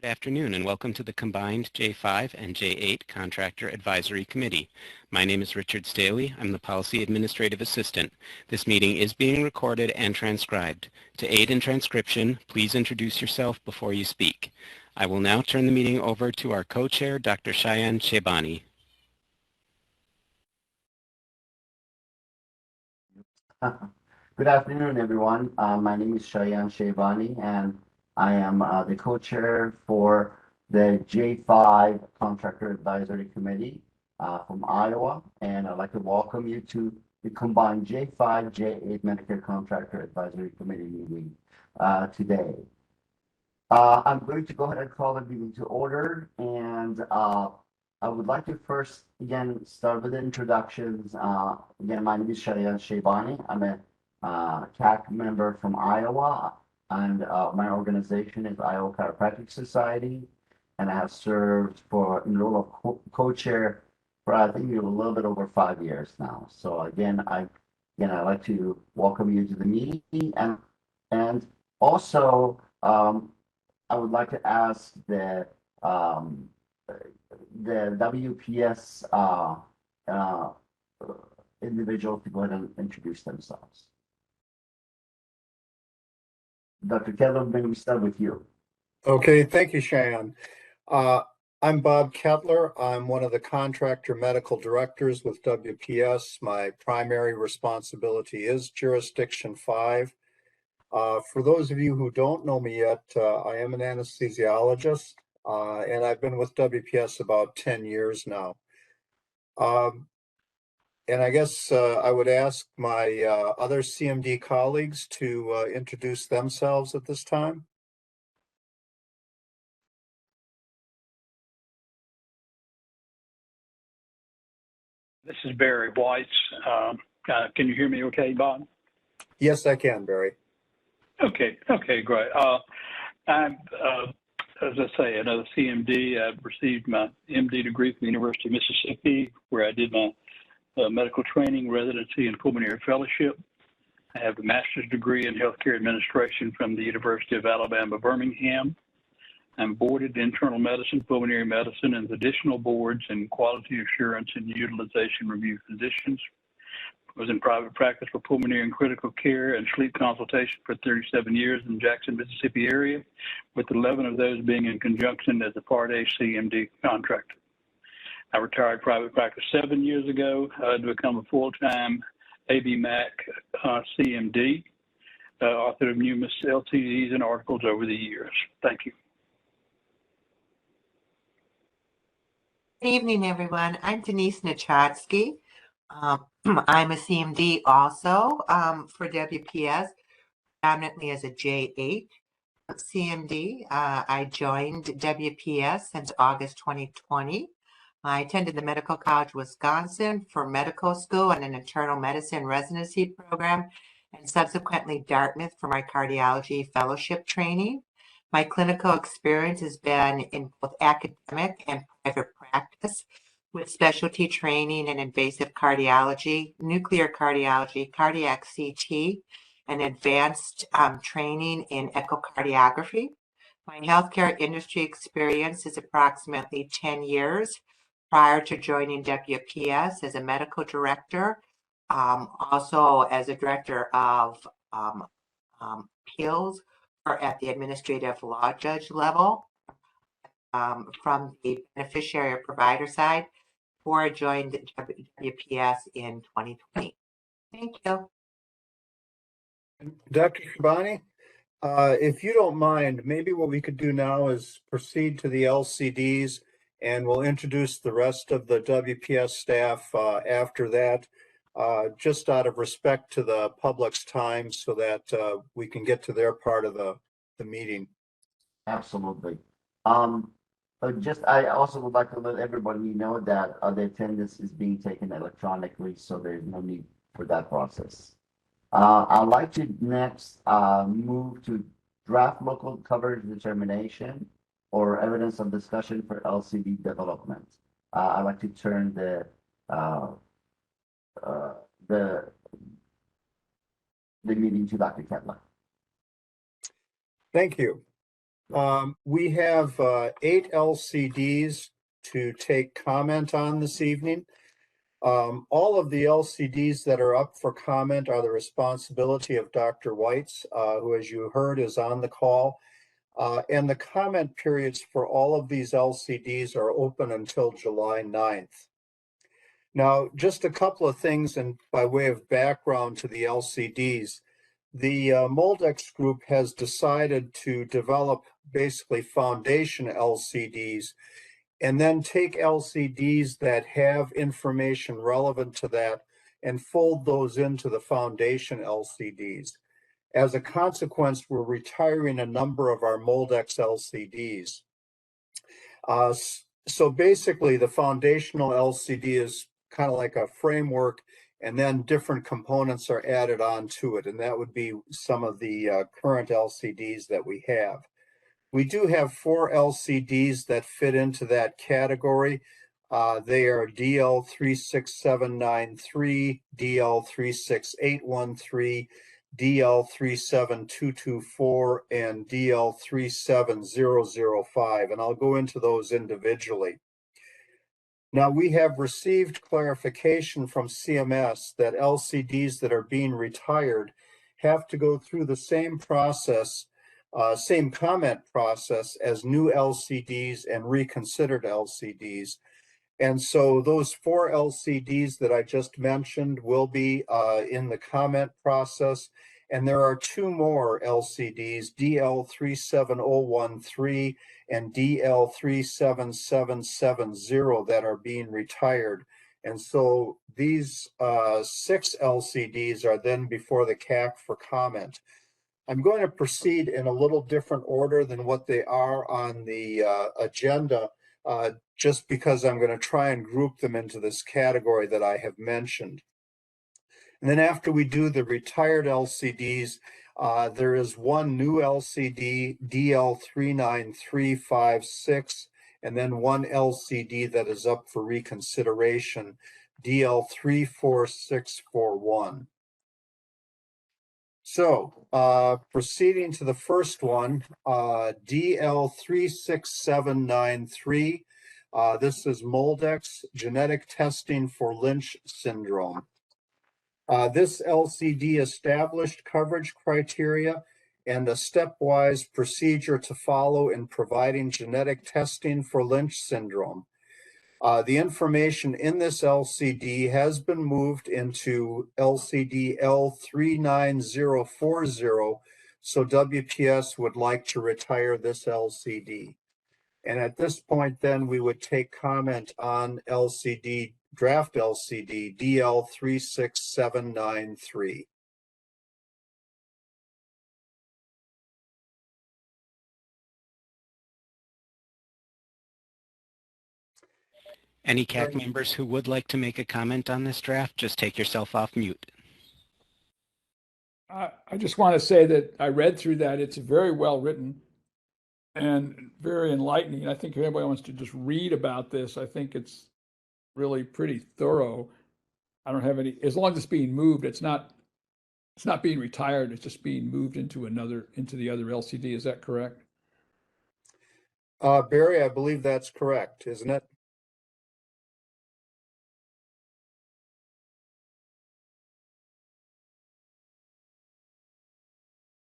Good afternoon and welcome to the combined J5 and J8 Contractor Advisory Committee. My name is Richard Staley. I'm the Policy Administrative Assistant. This meeting is being recorded and transcribed. To aid in transcription, please introduce yourself before you speak. I will now turn the meeting over to our co-chair, Dr. Shayan Shebani. Good afternoon, everyone. My name is Shayan Shebani, and I am the co-chair for the J5 Contractor Advisory Committee from Iowa, and I'd like to welcome you to the combined J5, J8 Medicare Contractor Advisory Committee meeting today. I'm going to go ahead and call the meeting to order, and I would like to first, again, start with the introductions. Again, my name is Shayan Shebani. I'm a CAC member from Iowa, and my organization is Iowa Chiropractic Society, and I have served in the role of co-chair for I think a little bit over 5 years now. So again, I'd like to welcome you to the meeting, and also I would like to ask the WPS individual to go ahead and introduce themselves. Dr. Ketler, may we start with you? Okay, thank you, Shayan. I'm Bob Ketler. I'm one of the contractor medical directors with WPS. My primary responsibility is Jurisdiction 5. For those of you who don't know me yet, I am an anesthesiologist, and I've been with WPS about 10 years now. And I guess I would ask my other CMD colleagues to introduce themselves at this time. This is Barry White. Can you hear me okay, Bob? Yes, I can, Barry. Okay, great. I'm, as I say, another CMD. I've received my MD degree from the University of Mississippi, where I did my medical training, residency, and pulmonary fellowship. I have a master's degree in healthcare administration from the University of Alabama, Birmingham. I'm boarded in internal medicine, pulmonary medicine, and additional boards in quality assurance and utilization review physicians. I was in private practice for pulmonary and critical care and sleep consultation for 37 years in the Jackson, Mississippi area, with 11 of those being in conjunction as a Part A CMD contractor. I retired private practice 7 years ago to become a full-time ABMAC CMD, author of numerous LTDs and articles over the years. Thank you. Good evening, everyone. I'm Denise Nachotsky. I'm a CMD also for WPS, predominantly as a J8 CMD. I joined WPS since August 2020. I attended the Medical College of Wisconsin for medical school and an internal medicine residency program, and subsequently Dartmouth for my cardiology fellowship training. My clinical experience has been in both academic and private practice, with specialty training in invasive cardiology, nuclear cardiology, cardiac CT, and advanced training in echocardiography. My healthcare industry experience is approximately 10 years prior to joining WPS as a medical director, also as a director of appeals or at the administrative law judge level from the beneficiary or provider side before I joined WPS in 2020. Thank you. Dr. Shebani, if you don't mind, maybe what we could do now is proceed to the LCDs, and we'll introduce the rest of the WPS staff after that, just out of respect to the public's time so that we can get to their part of the meeting. Absolutely. I also would like to let everybody know that the attendance is being taken electronically, so there's no need for that process. I'd like to next move to draft local coverage determination or evidence of discussion for LCD development. I'd like to turn the meeting to Dr. Ketler. Thank you. We have 8 LCDs to take comment on this evening. All of the LCDs that are up for comment are the responsibility of Dr. Weitz, who, as you heard, is on the call. And the comment periods for all of these LCDs are open until July 9th. Now, just a couple of things, and by way of background to the LCDs, the Moldex group has decided to develop basically foundation LCDs and then take LCDs that have information relevant to that and fold those into the foundation LCDs. As a consequence, we're retiring a number of our Moldex LCDs. So basically, the foundational LCD is kind of like a framework, and then different components are added on to it, and that would be some of the current LCDs that we have. We do have 4 LCDs that fit into that category. They are DL36793, DL36813, DL37224, and DL37005, and I'll go into those individually. Now, we have received clarification from CMS that LCDs that are being retired have to go through the same process, same comment process as new LCDs and reconsidered LCDs. And so those 4 LCDs that I just mentioned will be in the comment process. And there are 2 more LCDs, DL37013 and DL37770, that are being retired. And so these 6 LCDs are then before the CAC for comment. I'm going to proceed in a little different order than what they are on the agenda, just because I'm going to try and group them into this category that I have mentioned. And then after we do the retired LCDs, there is 1 new LCD, DL39356, and then 1 LCD that is up for reconsideration, DL34641. So proceeding to the first one, DL36793. This is Moldex genetic testing for Lynch syndrome. This LCD established coverage criteria and a stepwise procedure to follow in providing genetic testing for Lynch syndrome. The information in this LCD has been moved into LCD L39040, so WPS would like to retire this LCD. And at this point, then, we would take comment on LCD, draft LCD DL36793. Any CAC members who would like to make a comment on this draft, just take yourself off mute. I just want to say that I read through that. It's very well written and very enlightening. I think if anybody wants to just read about this, I think it's really pretty thorough. I don't have any, as long as it's being moved, it's not being retired, it's just being moved into the other LCD. Is that correct? Barry, I believe that's correct, isn't it?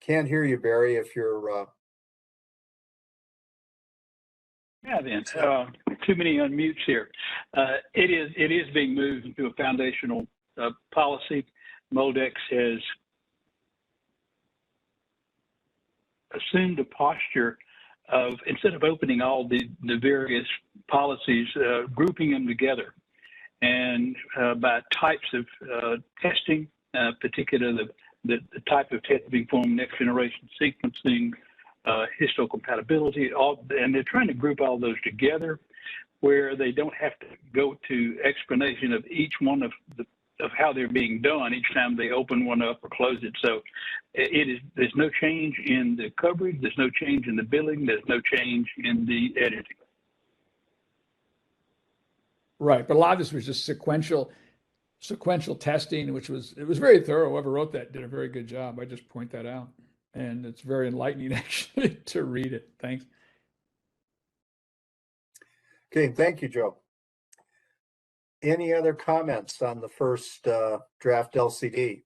Can't hear you, Barry, if you're... Yeah, then, too many unmutes here. It is being moved into a foundational policy. Moldex has assumed a posture of, instead of opening all the various policies, grouping them together. And by types of testing, particularly the type of testing form, next generation sequencing, histocompatibility, and they're trying to group all those together where they don't have to go to explanation of each one of how they're being done each time they open one up or close it. So there's no change in the coverage, there's no change in the billing, there's no change in the editing. Right, but a lot of this was just sequential testing, it was very thorough. Whoever wrote that did a very good job. I just point that out. and it's very enlightening actually to read it. Thanks. Okay, thank you, Joe. Any other comments on the first draft LCD?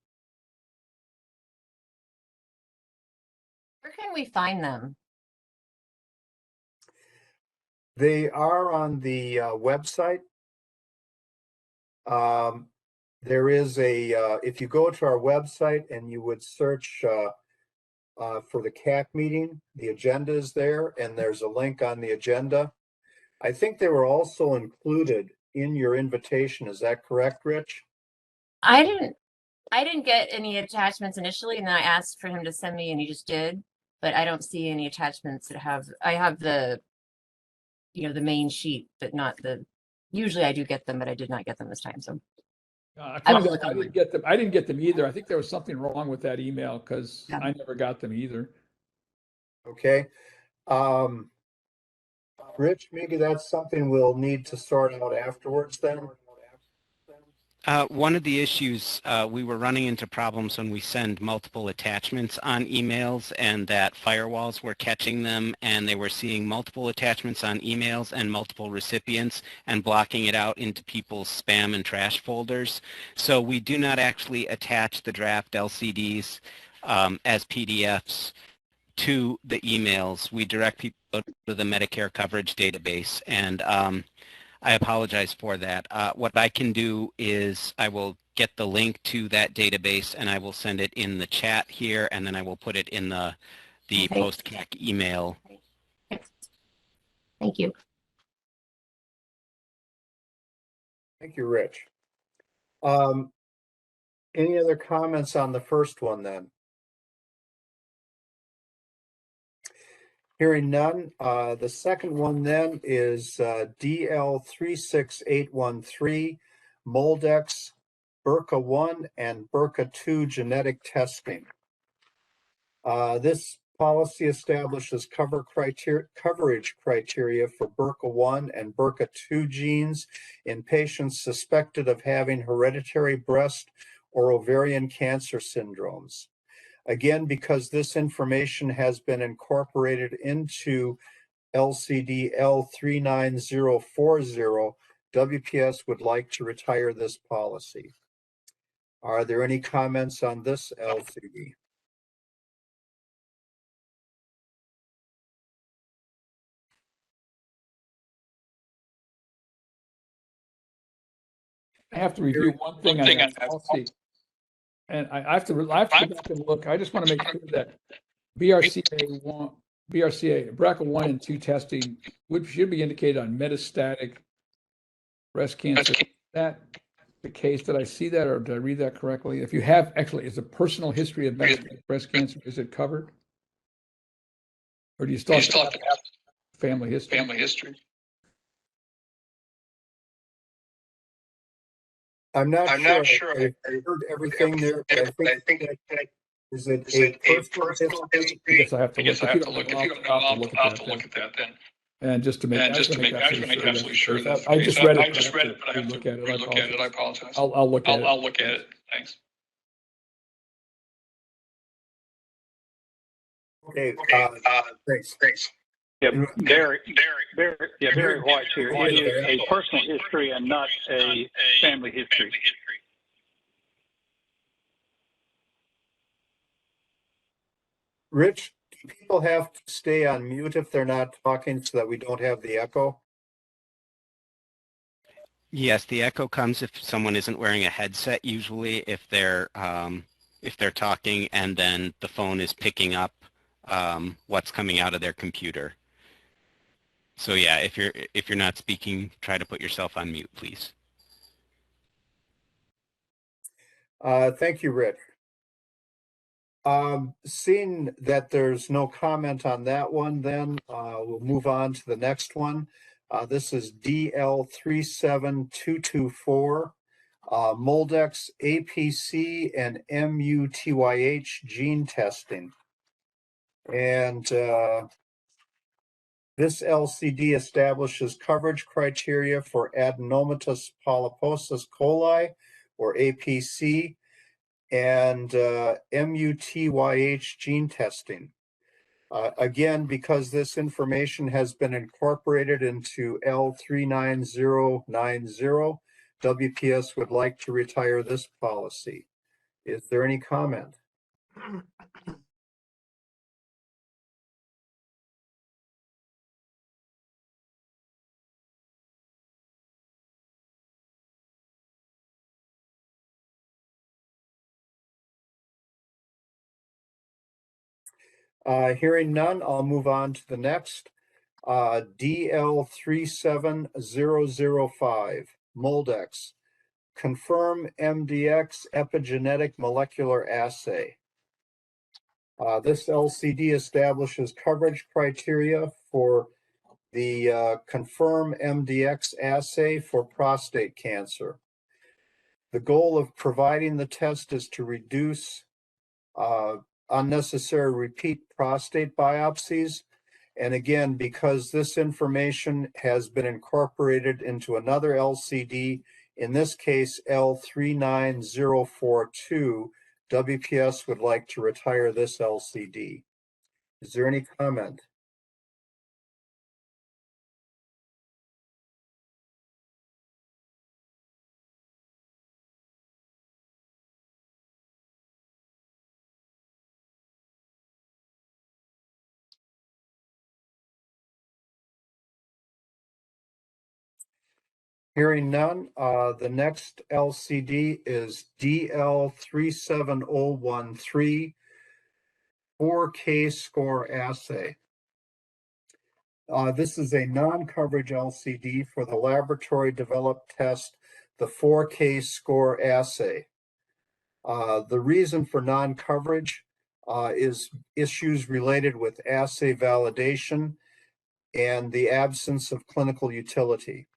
Where can we find them? They are on the website. There is a, if you go to our website and you would search for the CAC meeting, the agenda is there, and there's a link on the agenda. I think they were also included in your invitation. Is that correct, Rich? I didn't get any attachments initially, and then I asked for him to send me, and he just did. But I don't see any attachments that have. I have the, the main sheet, but not the. Usually I do get them, but I did not get them this time. So I didn't get them. I didn't get them either. I think there was something wrong with that email because I never got them either. Okay. Rich, maybe that's something we'll need to sort out afterwards then. One of the issues, we were running into problems when we send multiple attachments on emails, and that firewalls were catching them, and they were seeing multiple attachments on emails and multiple recipients and blocking it out into people's spam and trash folders. So we do not actually attach the draft LCDs as PDFs to the emails. We direct people to the Medicare coverage database, and I apologize for that. What I can do is I will get the link to that database and I will send it in the chat here, and then I will put it in the post-CAC email. Thank you. Thank you, Rich. Any other comments on the first one then? Hearing none, the second one then is DL 36813, Moldex, BRCA1 and BRCA2 genetic testing. This policy establishes coverage criteria for BRCA1 and BRCA2 genes in patients suspected of having hereditary breast or ovarian cancer syndromes. Again, because this information has been incorporated into LCD L39040, WPS would like to retire this policy. Are there any comments on this LCD? I have to review one thing on that policy. And I have to go back and look. I just want to make sure that BRCA1, BRCA1 and 2 testing should be indicated on metastatic breast cancer. Is that the case? Did I see that, or did I read that correctly? If you have, actually, is a personal history of metastatic breast cancer, is it covered? Or do you still have to have family history? I'm not sure. I heard everything there, but I think that is it a personal history? I guess I have to look. If you don't know, I'll have to look at that then. And just to make absolutely sure that I just read it, but I have to look at it. I apologize. I'll look at it. I'll look at it. Thanks. Okay. Thanks. Yeah, Barry White here. It is a personal history and not a family history. Rich, do people have to stay on mute if they're not talking so that we don't have the echo? Yes, the echo comes if someone isn't wearing a headset, usually if they're talking, and then the phone is picking up what's coming out of their computer. So yeah, if you're not speaking, try to put yourself on mute, please. Thank you, Rich. Seeing that there's no comment on that one, then we'll move on to the next one. This is DL 37224, Moldex, APC, and MUTYH gene testing. And this LCD establishes coverage criteria for adenomatous polyposis coli, or APC, and MUTYH gene testing. Again, because this information has been incorporated into L39090, WPS would like to retire this policy. Is there any comment? Hearing none, I'll move on to the next. DL37005, Moldex, confirm MDX epigenetic molecular assay. This LCD establishes coverage criteria for the confirm MDX assay for prostate cancer. The goal of providing the test is to reduce unnecessary repeat prostate biopsies. And again, because this information has been incorporated into another LCD, in this case, L39042, WPS would like to retire this LCD. Is there any comment? Hearing none, the next LCD is DL37013, 4K score assay. This is a non-coverage LCD for the laboratory developed test, the 4K score assay. The reason for non-coverage is issues related with assay validation and the absence of clinical utility.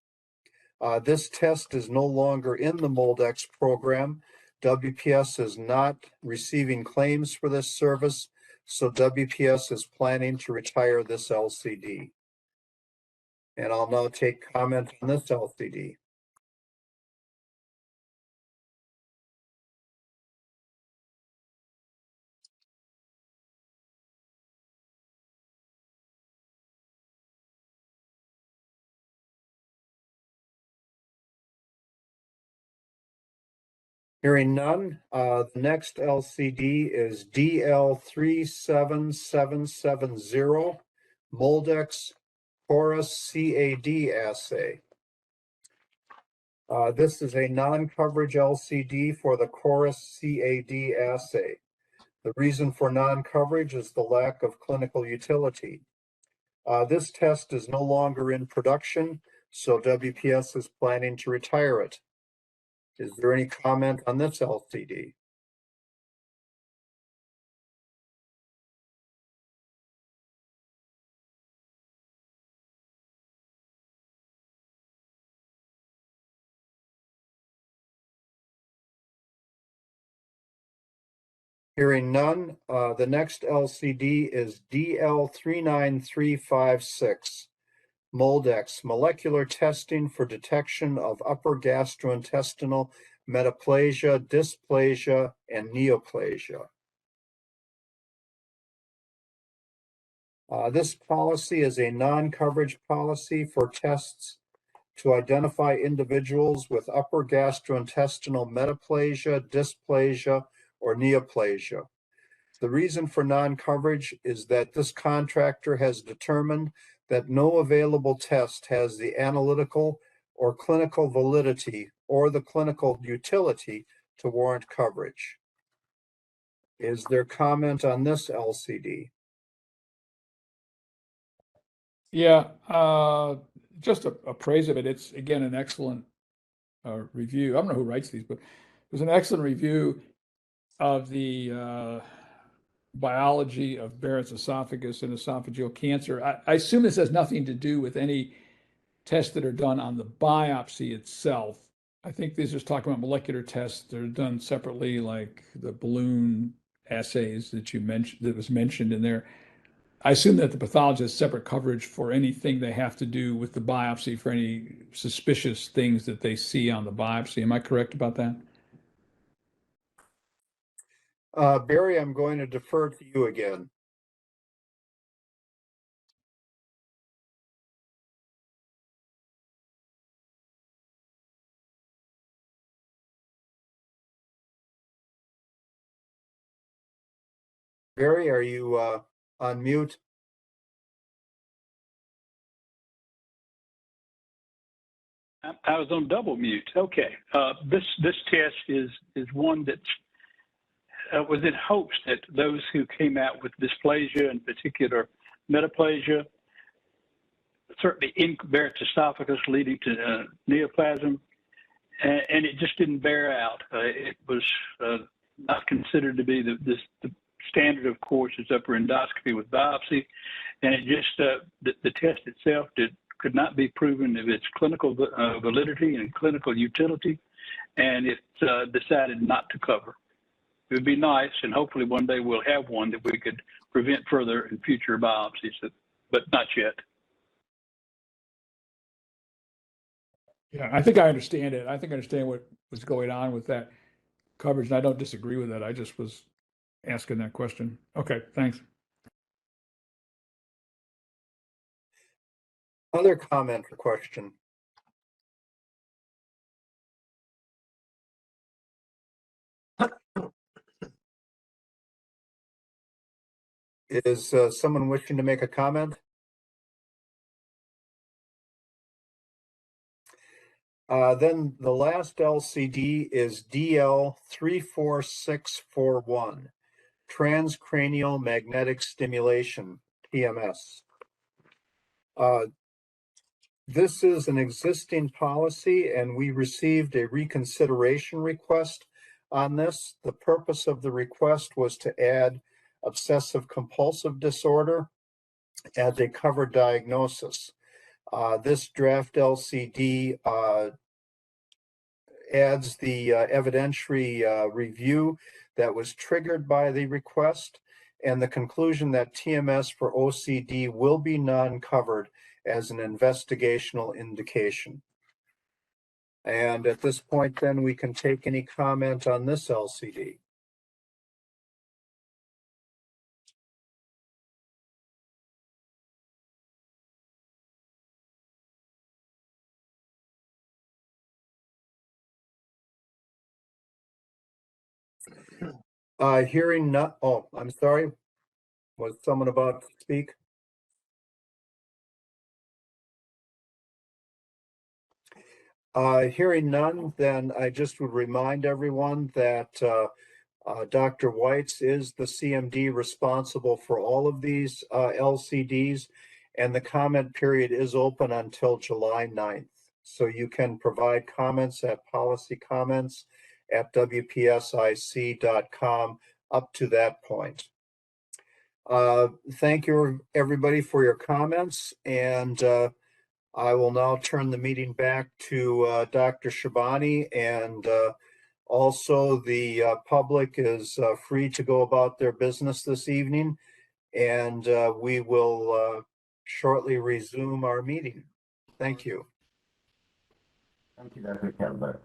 This test is no longer in the Moldex program. WPS is not receiving claims for this service, so WPS is planning to retire this LCD. And I'll now take comment on this LCD. Hearing none, the next LCD is DL37770, Moldex Chorus CAD assay. This is a non-coverage LCD for the Chorus CAD assay. The reason for non-coverage is the lack of clinical utility. This test is no longer in production, so WPS is planning to retire it. Is there any comment on this LCD? Hearing none, the next LCD is DL39356, Moldex, molecular testing for detection of upper gastrointestinal metaplasia, dysplasia, and neoplasia. This policy is a non-coverage policy for tests to identify individuals with upper gastrointestinal metaplasia, dysplasia, or neoplasia. The reason for non-coverage is that this contractor has determined that no available test has the analytical or clinical validity or the clinical utility to warrant coverage. Is there comment on this LCD? Yeah, just a praise of it. It's, again, an excellent review. I don't know who writes these, but it was an excellent review of the biology of Barrett's esophagus and esophageal cancer. I assume this has nothing to do with any tests that are done on the biopsy itself. I think these are talking about molecular tests that are done separately, like the balloon assays that you mentioned, that was mentioned in there. I assume that the pathologist has separate coverage for anything they have to do with the biopsy, for any suspicious things that they see on the biopsy. Am I correct about that? Barry, I'm going to defer to you again. Barry, are you on mute? I was on double mute. Okay. This test is one that was in hopes that those who came out with dysplasia, in particular metaplasia, certainly in Barrett's esophagus leading to neoplasm, and it just didn't bear out. It was not considered to be the standard, of course, is upper endoscopy with biopsy, and it just the test itself could not be proven of its clinical validity and clinical utility, and it decided not to cover. It would be nice, and hopefully one day we'll have one that we could prevent further and future biopsies, but not yet. Yeah, I think I understand it. I think I understand what was going on with that coverage, and I don't disagree with that. I just was asking that question. Okay, thanks. Other comment or question? Is someone wishing to make a comment? Then the last LCD is DL 34641, transcranial magnetic stimulation, TMS. This is an existing policy, and we received a reconsideration request on this. The purpose of the request was to add obsessive compulsive disorder as a covered diagnosis. This draft LCD adds the evidentiary review that was triggered by the request and the conclusion that TMS for OCD will be non-covered as an investigational indication. And at this point, then, we can take any comment on this LCD. Hearing none. Oh, I'm sorry. Was someone about to speak? Hearing none, then I just would remind everyone that Dr. Weitz is the CMD responsible for all of these LCDs, and the comment period is open until July 9th. So you can provide comments at policycomments@wpsic.com up to that point. Thank you, everybody, for your comments, and I will now turn the meeting back to Dr. Shabani, and also the public is free to go about their business this evening, and we will shortly resume our meeting. Thank you. Thank you, Dr. Ketler.